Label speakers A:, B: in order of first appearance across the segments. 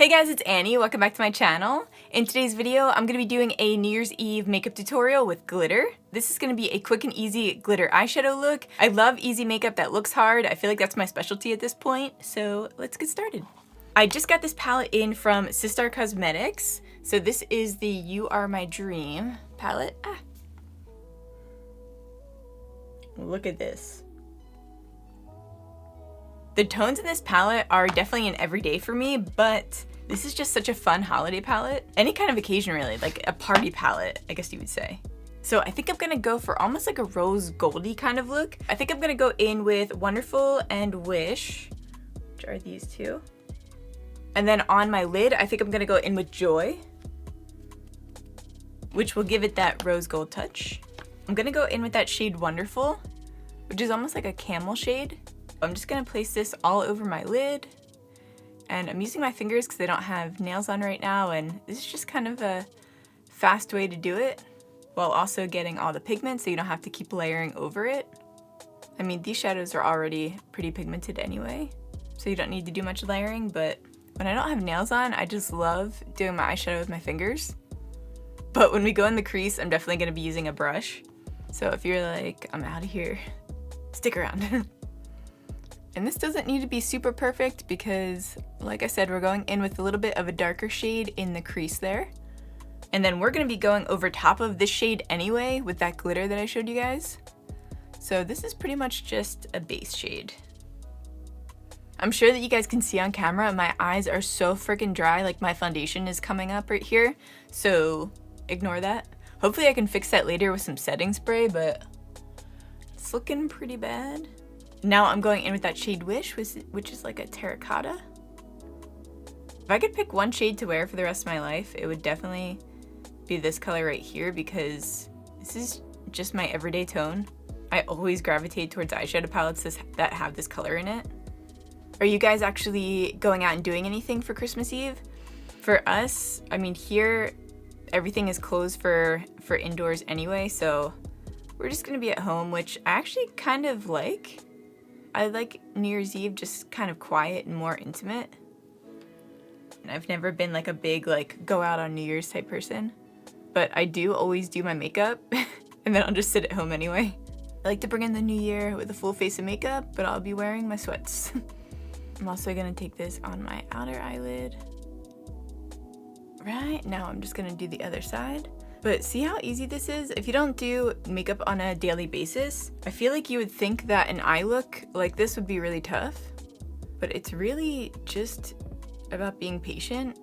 A: Hey guys, it's Annie. Welcome back to my channel. In today's video, I'm going to be doing a New Year's Eve makeup tutorial with glitter. This is going to be a quick and easy glitter eyeshadow look. I love easy makeup that looks hard. I feel like that's my specialty at this point, so let's get started. I just got this palette in from Sistar Cosmetics. So this is the You Are My Dream palette. Look at this. The tones in this palette are definitely an everyday for me, but this is just such a fun holiday palette. Any kind of occasion really, like a party palette, I guess you would say. So I think I'm gonna go for almost like a rose goldy kind of look. I think I'm gonna go in with Wonderful and Wish, which are these two. And then on my lid, I think I'm gonna go in with Joy, which will give it that rose gold touch. I'm gonna go in with that shade Wonderful, which is almost like a camel shade. I'm just gonna place this all over my lid. And I'm using my fingers because I don't have nails on right now, and this is just kind of a fast way to do it while also getting all the pigment so you don't have to keep layering over it. I mean, these shadows are already pretty pigmented anyway, so you don't need to do much layering, but when I don't have nails on, I just love doing my eyeshadow with my fingers. But when we go in the crease, I'm definitely gonna be using a brush. So if you're like, I'm out of here, stick around. And this doesn't need to be super perfect because, like I said, we're going in with a little bit of a darker shade in the crease there. And then we're going to be going over top of this shade anyway with that glitter that I showed you guys. So this is pretty much just a base shade. I'm sure that you guys can see on camera, my eyes are so freaking dry, like my foundation is coming up right here. So ignore that. Hopefully I can fix that later with some setting spray, but it's looking pretty bad. Now I'm going in with that shade Wish, which is like a terracotta. If I could pick one shade to wear for the rest of my life, it would definitely be this color right here because this is just my everyday tone. I always gravitate towards eyeshadow palettes that have this color in it. Are you guys actually going out and doing anything for Christmas Eve? For us, I mean, here everything is closed for indoors anyway, so we're just gonna be at home, which I actually kind of like. I like New Year's Eve just kind of quiet and more intimate. And I've never been like a big like go out on New Year's type person, but I do always do my makeup and then I'll just sit at home anyway. I like to bring in the new year with a full face of makeup, but I'll be wearing my sweats. I'm also gonna take this on my outer eyelid. Right, now I'm just gonna do the other side. But see how easy this is? If you don't do makeup on a daily basis, I feel like you would think that an eye look like this would be really tough, but it's really just about being patient.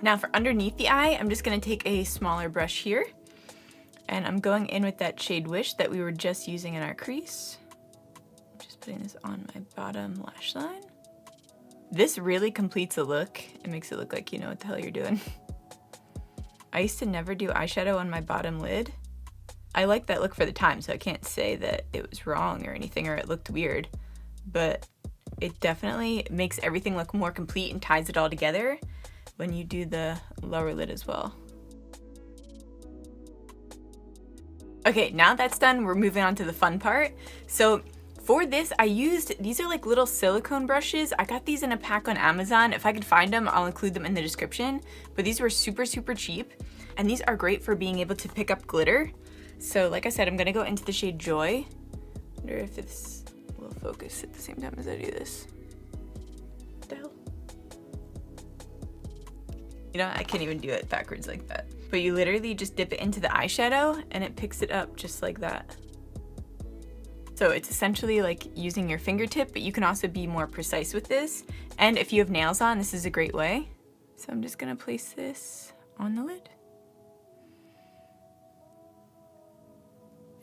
A: Now for underneath the eye, I'm just gonna take a smaller brush here, and I'm going in with that shade Wish that we were just using in our crease. Just putting this on my bottom lash line. This really completes a look. It makes it look like you know what the hell you're doing. I used to never do eyeshadow on my bottom lid. I like that look for the time, so I can't say that it was wrong or anything or it looked weird, but it definitely makes everything look more complete and ties it all together when you do the lower lid as well. Okay, now that's done, we're moving on to the fun part. So for this, these are like little silicone brushes. I got these in a pack on Amazon. If I could find them, I'll include them in the description. But these were super, super cheap. And these are great for being able to pick up glitter. So like I said, I'm gonna go into the shade Joy. Wonder if this will focus at the same time as I do this. What the hell? You know, I can't even do it backwards like that. But you literally just dip it into the eyeshadow and it picks it up just like that. So it's essentially like using your fingertip, but you can also be more precise with this. And if you have nails on, this is a great way. So I'm just gonna place this on the lid.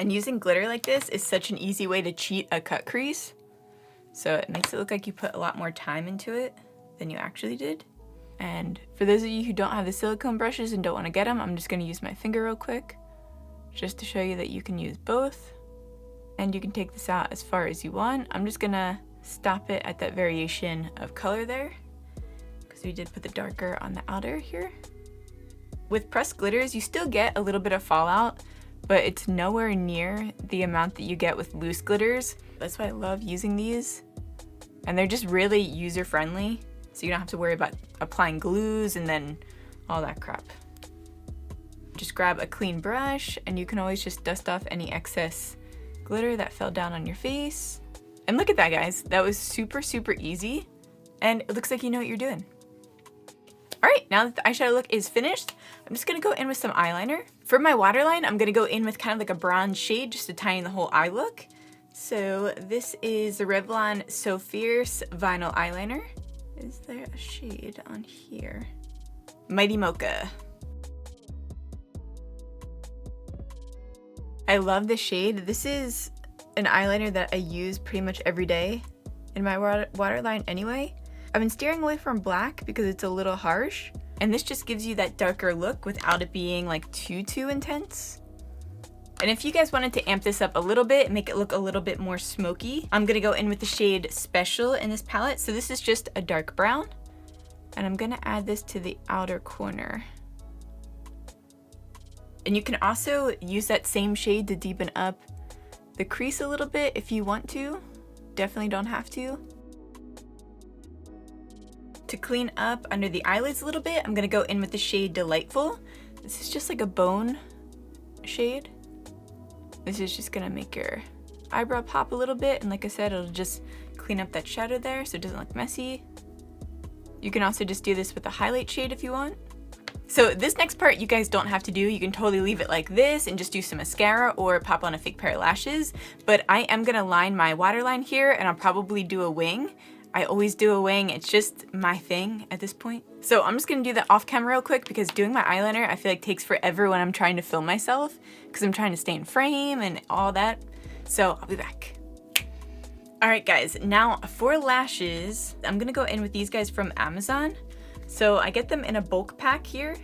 A: And using glitter like this is such an easy way to cheat a cut crease. So it makes it look like you put a lot more time into it than you actually did. And for those of you who don't have the silicone brushes and don't wanna get them, I'm just gonna use my finger real quick, just to show you that you can use both. And you can take this out as far as you want. I'm just gonna stop it at that variation of color there because we did put the darker on the outer here. With pressed glitters, you still get a little bit of fallout, but it's nowhere near the amount that you get with loose glitters. That's why I love using these. And they're just really user-friendly. so you don't have to worry about applying glues and then all that crap. Just grab a clean brush and you can always just dust off any excess glitter that fell down on your face. And look at that, guys. That was super, super easy. And it looks like you know what you're doing. All right, now that the eyeshadow look is finished, I'm just gonna go in with some eyeliner. For my waterline, I'm gonna go in with kind of like a bronze shade just to tie in the whole eye look. So this is the Revlon So Fierce Vinyl Eyeliner. Is there a shade on here? Mighty Mocha. I love this shade. This is an eyeliner that I use pretty much every day in my waterline anyway. I've been steering away from black because it's a little harsh, and this just gives you that darker look without it being like too intense. And if you guys wanted to amp this up a little bit, make it look a little bit more smoky, I'm gonna go in with the shade Special in this palette. So this is just a dark brown, and I'm gonna add this to the outer corner. And you can also use that same shade to deepen up the crease a little bit if you want to. Definitely don't have to. To clean up under the eyelids a little bit, I'm gonna go in with the shade Delightful. This is just like a bone shade. This is just gonna make your eyebrow pop a little bit, and like I said, it'll just clean up that shadow there so it doesn't look messy. You can also just do this with a highlight shade if you want. So this next part you guys don't have to do. You can totally leave it like this and just do some mascara or pop on a fake pair of lashes. But I am gonna line my waterline here, and I'll probably do a wing. I always do a wing, it's just my thing at this point. So I'm just gonna do that off camera real quick because doing my eyeliner I feel like takes forever when I'm trying to film myself because I'm trying to stay in frame and all that. So I'll be back. All right guys, now for lashes, I'm gonna go in with these guys from Amazon. So I get them in a bulk pack here,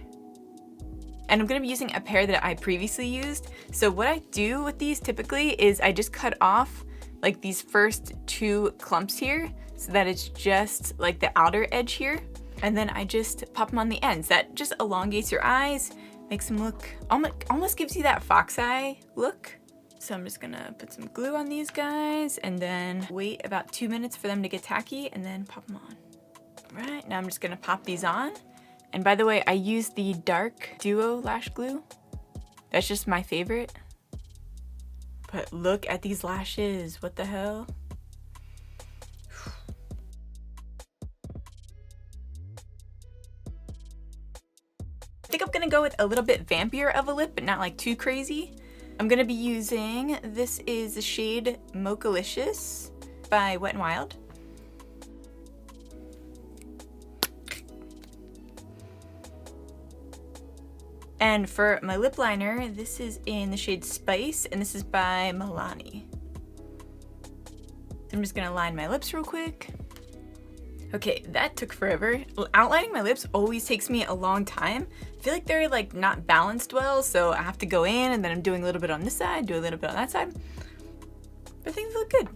A: and I'm gonna be using a pair that I previously used. So what I do with these typically is I just cut off like these first two clumps here so that it's just like the outer edge here. And then I just pop them on the ends. That just elongates your eyes, makes them look, almost gives you that fox eye look. So I'm just gonna put some glue on these guys and then wait about 2 minutes for them to get tacky and then pop them on. All right, now I'm just gonna pop these on. And by the way, I use the dark duo lash glue. That's just my favorite. But look at these lashes, what the hell? I think I'm gonna go with a little bit vampier of a lip, but not like too crazy. I'm gonna be using, this is the shade Mochalicious by Wet n Wild. And for my lip liner, this is in the shade Spice, and this is by Milani. I'm just gonna line my lips real quick. Okay, that took forever. Outlining my lips always takes me a long time. I feel like they're like not balanced well, so I have to go in and then I'm doing a little bit on this side, do a little bit on that side. But I think they look good.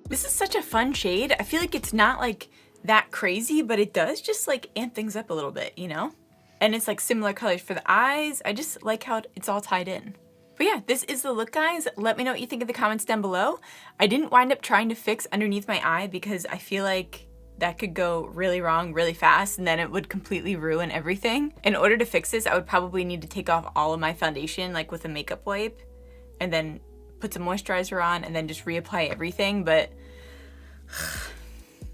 A: This is such a fun shade. I feel like it's not like that crazy, but it does just like amp things up a little bit, you know? And it's like similar colors for the eyes. I just like how it's all tied in. But yeah, this is the look, guys. Let me know what you think in the comments down below. I didn't wind up trying to fix underneath my eye because I feel like that could go really wrong really fast and then it would completely ruin everything. In order to fix this, I would probably need to take off all of my foundation like with a makeup wipe and then put some moisturizer on and then just reapply everything. But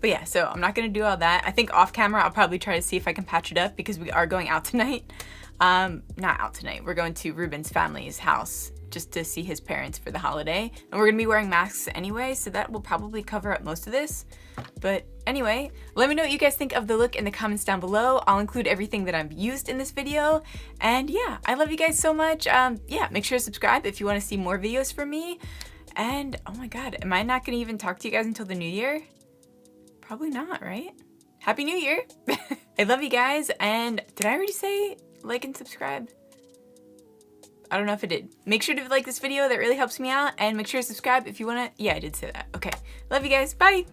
A: yeah, so I'm not gonna do all that. I think off camera, I'll probably try to see if I can patch it up because we are going out tonight. Not out tonight, we're going to Ruben's family's house just to see his parents for the holiday. And we're gonna be wearing masks anyway, so that will probably cover up most of this. But anyway, let me know what you guys think of the look in the comments down below. I'll include everything that I've used in this video. And yeah, I love you guys so much. Yeah, make sure to subscribe if you wanna see more videos from me. And oh my God, am I not gonna even talk to you guys until the new year? Probably not, right? Happy New Year. I love you guys. And did I already say like and subscribe? I don't know if I did. Make sure to like this video, that really helps me out, and make sure to subscribe if you wanna, yeah, I did say that. Okay, love you guys, bye.